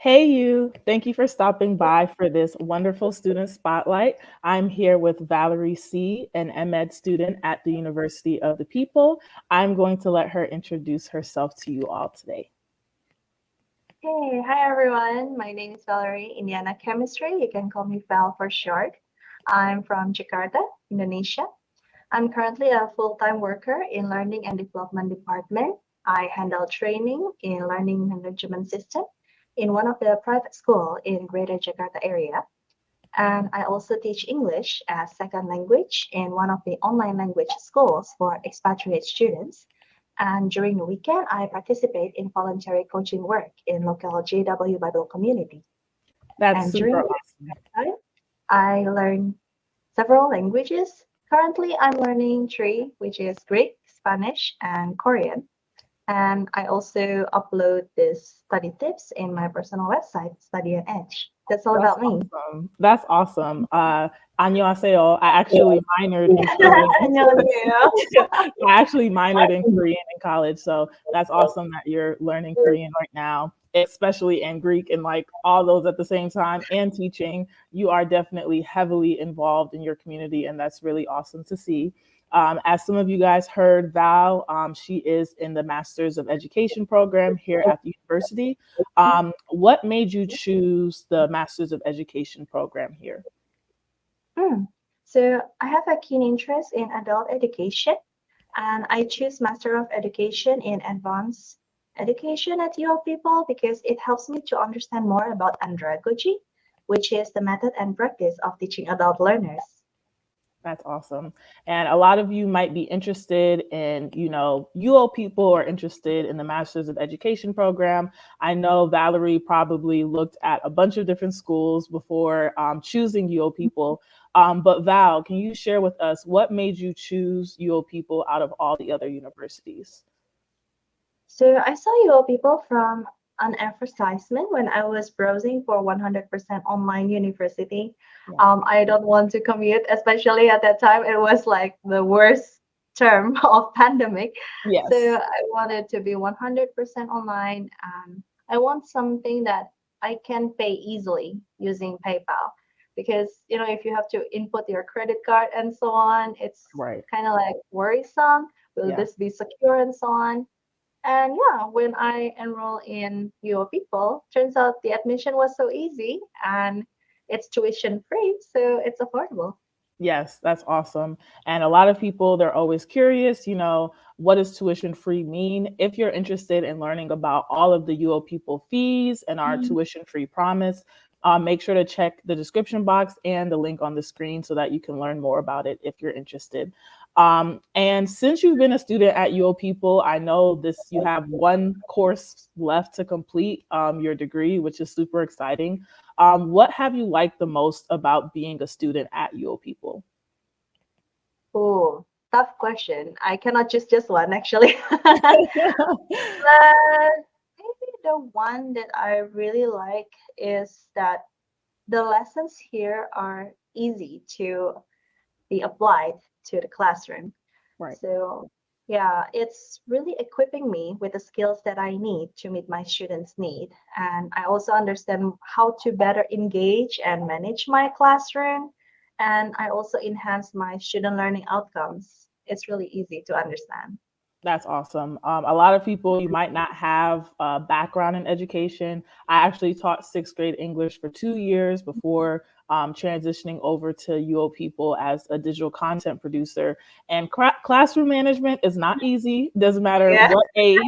Hey, you. Thank you for stopping by for this wonderful student spotlight. I'm here with Valerie C., an MEd student at the University of the People. I'm going to let her introduce herself to you all today. Hey, hi everyone. My name is Valerie, Indiana Chemistry. You can call me Val for short. I'm from Jakarta, Indonesia. I'm currently a full-time worker in Learning and Development Department. I handle training in learning management system in one of the private school in Greater Jakarta area. And I also teach English as second language in one of the online language schools for expatriate students. And during the weekend, I participate in voluntary coaching work in local JW Bible community. That's And super during the awesome. time, I learn several languages. Currently, I'm learning three, which is Greek, Spanish, and Korean. And I also upload this study tips in my personal website, Study and Edge. That's all That's about me. awesome. That's awesome. 안녕하세요. I actually minored in Korean. 안녕하세요. I actually minored in Korean in college, so that's awesome that you're learning Korean right now, especially in Greek and like all those at the same time and teaching. You are definitely heavily involved in your community, and that's really awesome to see. As some of you guys heard, Val, she is in the Masters of Education program here at the university. What made you choose the Masters of Education program here? Hmm. So I have a keen interest in adult education, and I choose Master of Education in Advanced Education at UoPeople because it helps me to understand more about andragogy, which is the method and practice of teaching adult learners. That's awesome. And a lot of you might be interested in, UO people are interested in the Masters of Education program. I know Valerie probably looked at a bunch of different schools before choosing UO people. But Val, can you share with us what made you choose UO people out of all the other universities? So I saw UoPeople from an advertisement when I was browsing for 100% online university. Yeah. I don't want to commute, especially at that time. It was like the worst term of pandemic. So Yes. I wanted to be 100% online. I want something that I can pay easily using PayPal because if you have to input your credit card and so on, it's Right. kind of like worrisome. Will Yeah. this be secure and so on? And yeah, when I enroll in Your People, turns out the admission was so easy and it's tuition free, so it's affordable. Yes, that's awesome. And a lot of people, they're always curious, what does tuition free mean? If you're interested in learning about all of the UO people fees and our Mm. tuition free promise, make sure to check the description box and the link on the screen so that you can learn more about it if you're interested. And since you've been a student at UO People, I know you have one course left to complete your degree, which is super exciting. What have you liked the most about being a student at UO People? Oh, tough question. I cannot choose just one actually. But maybe the one that I really like is that the lessons here are easy to be applied to the classroom. Right. So, yeah, it's really equipping me with the skills that I need to meet my students' need. And I also understand how to better engage and manage my classroom. And I also enhance my student learning outcomes. It's really easy to understand. That's awesome. A lot of people, you might not have a background in education. I actually taught sixth grade English for 2 years before transitioning over to UO People as a digital content producer. And classroom management is not easy. Doesn't matter Yeah. what age.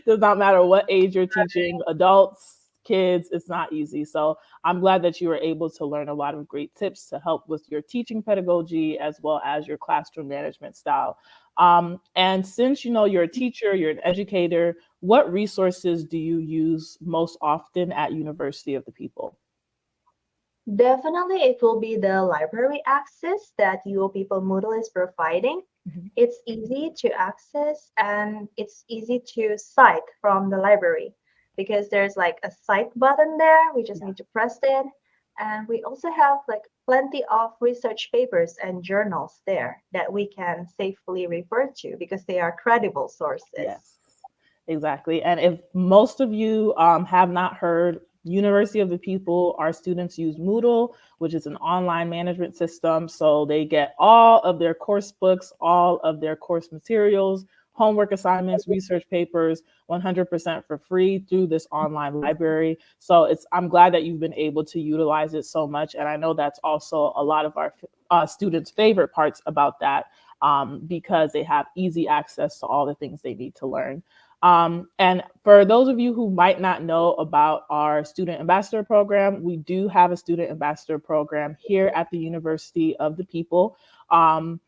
Does not matter what age you're teaching, adults, kids, it's not easy. So I'm glad that you were able to learn a lot of great tips to help with your teaching pedagogy as well as your classroom management style. And since you're a teacher, you're an educator, what resources do you use most often at University of the People? Definitely, it will be the library access that UO People Moodle is providing. Mhm. It's easy to access and it's easy to cite from the library because there's like a cite button there. We just Yeah. need to press it. And we also have like plenty of research papers and journals there that we can safely refer to because they are credible sources. Yes. Exactly. And if most of you have not heard, University of the People, our students use Moodle, which is an online management system. So they get all of their course books, all of their course materials, homework assignments, research papers, 100% for free through this online library. So I'm glad that you've been able to utilize it so much. And I know that's also a lot of our students' favorite parts about that, because they have easy access to all the things they need to learn. And for those of you who might not know about our student ambassador program, we do have a student ambassador program here at the University of the People. Um,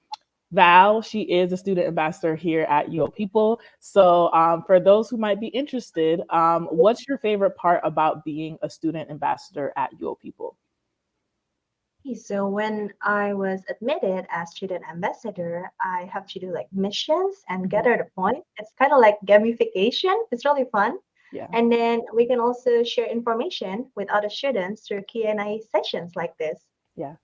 Val, she is a student ambassador here at UoPeople. So for those who might be interested, what's your favorite part about being a student ambassador at UoPeople? So when I was admitted as student ambassador, I have to do like missions and Mhm. gather the point. It's kind of like gamification. It's really fun. Yeah. And then we can also share information with other students through Q&A sessions like this. Yeah.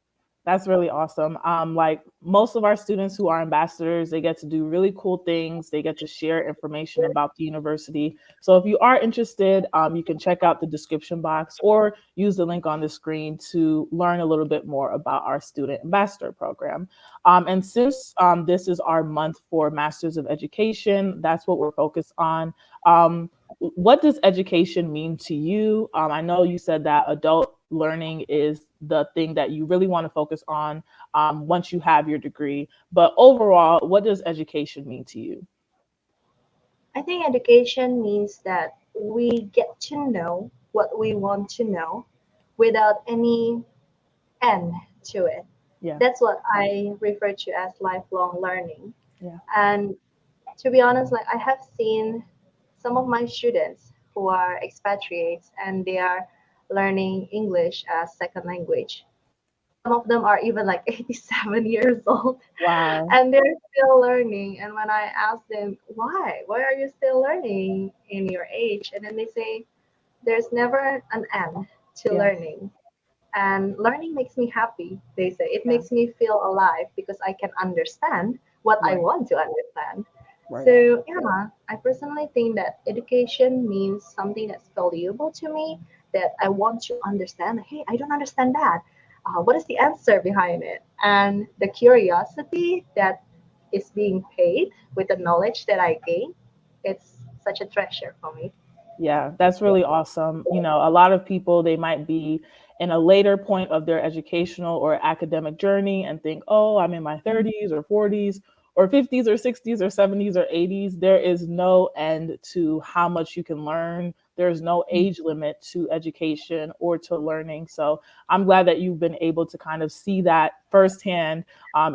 That's really awesome. Like most of our students who are ambassadors, they get to do really cool things. They get to share information about the university. So if you are interested, you can check out the description box or use the link on the screen to learn a little bit more about our student ambassador program. And since this is our month for Masters of Education, that's what we're focused on. Um, what does education mean to you? I know you said that adult learning is the thing that you really want to focus on once you have your degree. But overall, what does education mean to you? I think education means that we get to know what we want to know without any end to it. Yeah, That's what I refer to as lifelong learning. yeah, And to be honest, like I have seen some of my students who are expatriates and they are learning English as second language. Some of them are even like 87 years old wow, and they're still learning. And when I ask them, why are you still learning in your age? And then they say, there's never an end to yeah, learning. And learning makes me happy, they say. It yeah, makes me feel alive because I can understand what I right, want to understand. right, So, yeah, I personally think that education means something that's valuable to me that I want to understand. Hey, I don't understand that. What is the answer behind it? And the curiosity that is being paid with the knowledge that I gain, it's such a treasure for me. yeah, that's really awesome. You know, a lot of people, they might be in a later point of their educational or academic journey and think, oh, I'm in my 30s or 40s or 50s or 60s or 70s or 80s. There is no end to how much you can learn. There's no age limit to education or to learning. So I'm glad that you've been able to kind of see that firsthand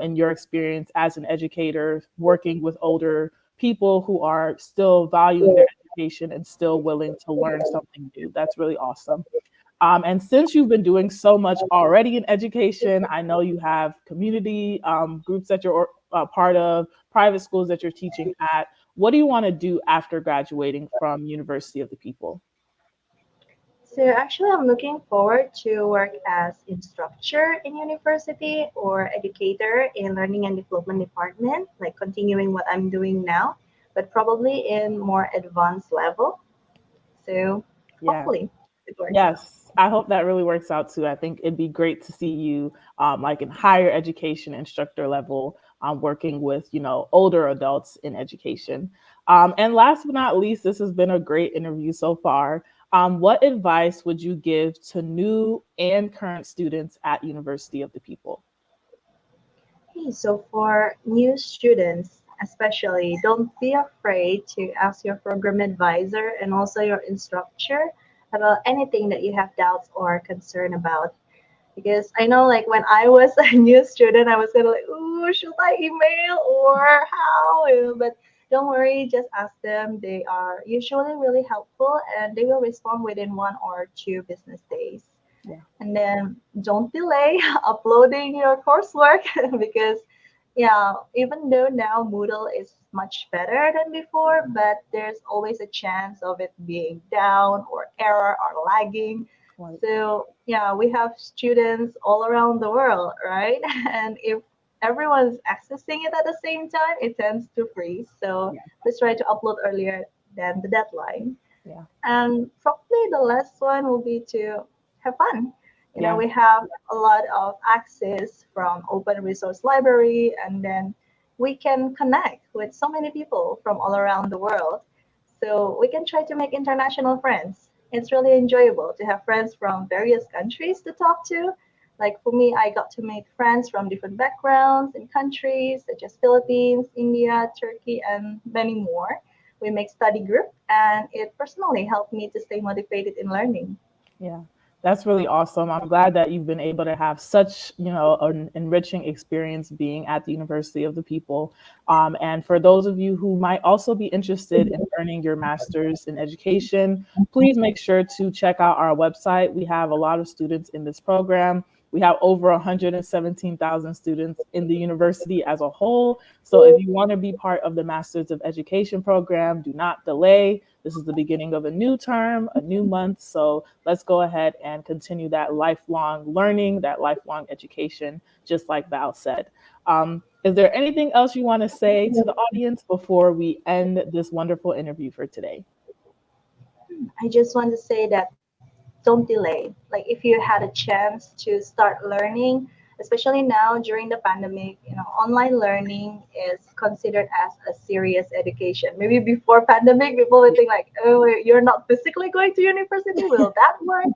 in your experience as an educator working with older people who are still valuing their education and still willing to learn something new. That's really awesome. And since you've been doing so much already in education, I know you have community groups that you're part of, private schools that you're teaching at. What do you want to do after graduating from University of the People? So actually, I'm looking forward to work as instructor in university or educator in learning and development department, like continuing what I'm doing now, but probably in more advanced level. So Yeah. hopefully it works out. Yes, I hope that really works out too. I think it'd be great to see you like in higher education instructor level, working with, you know, older adults in education. And last but not least, this has been a great interview so far. What advice would you give to new and current students at University of the People? Hey, so for new students, especially, don't be afraid to ask your program advisor and also your instructor about anything that you have doubts or concern about. Because I know, like when I was a new student, I was kind of like, "Ooh, should I email or how?" But don't worry, just ask them. They are usually really helpful, and they will respond within 1 or 2 business days. Yeah, And then don't delay uploading your coursework because, yeah, even though now Moodle is much better than before, but there's always a chance of it being down or error or lagging. right. So, yeah, we have students all around the world, right? And if everyone's accessing it at the same time, it tends to freeze. So Yeah, let's try to upload earlier than the deadline. Yeah. And probably the last one will be to have fun. Yeah. We have a lot of access from open resource library, and then we can connect with so many people from all around the world. So we can try to make international friends. It's really enjoyable to have friends from various countries to talk to. Like for me, I got to make friends from different backgrounds and countries such as Philippines, India, Turkey, and many more. We make study group, and it personally helped me to stay motivated in learning. Yeah, that's really awesome. I'm glad that you've been able to have such, an enriching experience being at the University of the People. And for those of you who might also be interested in earning your master's in education, please make sure to check out our website. We have a lot of students in this program. We have over 117,000 students in the university as a whole. So if you want to be part of the Masters of Education program, do not delay. This is the beginning of a new term, a new month. So let's go ahead and continue that lifelong learning, that lifelong education, just like Val said. Is there anything else you want to say to the audience before we end this wonderful interview for today? I just want to say that don't delay. Like if you had a chance to start learning, especially now during the pandemic, online learning is considered as a serious education. Maybe before pandemic, people would think like, oh, you're not physically going to university. Will that work?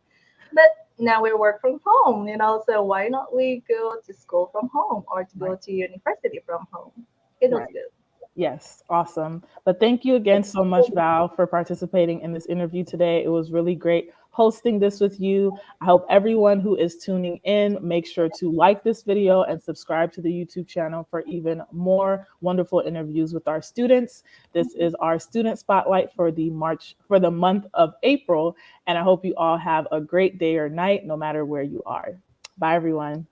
But now we work from home, so why not we go to school from home or to go Right. to university from home? It was Right. good. Yes, awesome. But thank you again so much, Val, for participating in this interview today. It was really great hosting this with you. I hope everyone who is tuning in make sure to like this video and subscribe to the YouTube channel for even more wonderful interviews with our students. This is our student spotlight for the month of April, and I hope you all have a great day or night no matter where you are. Bye everyone.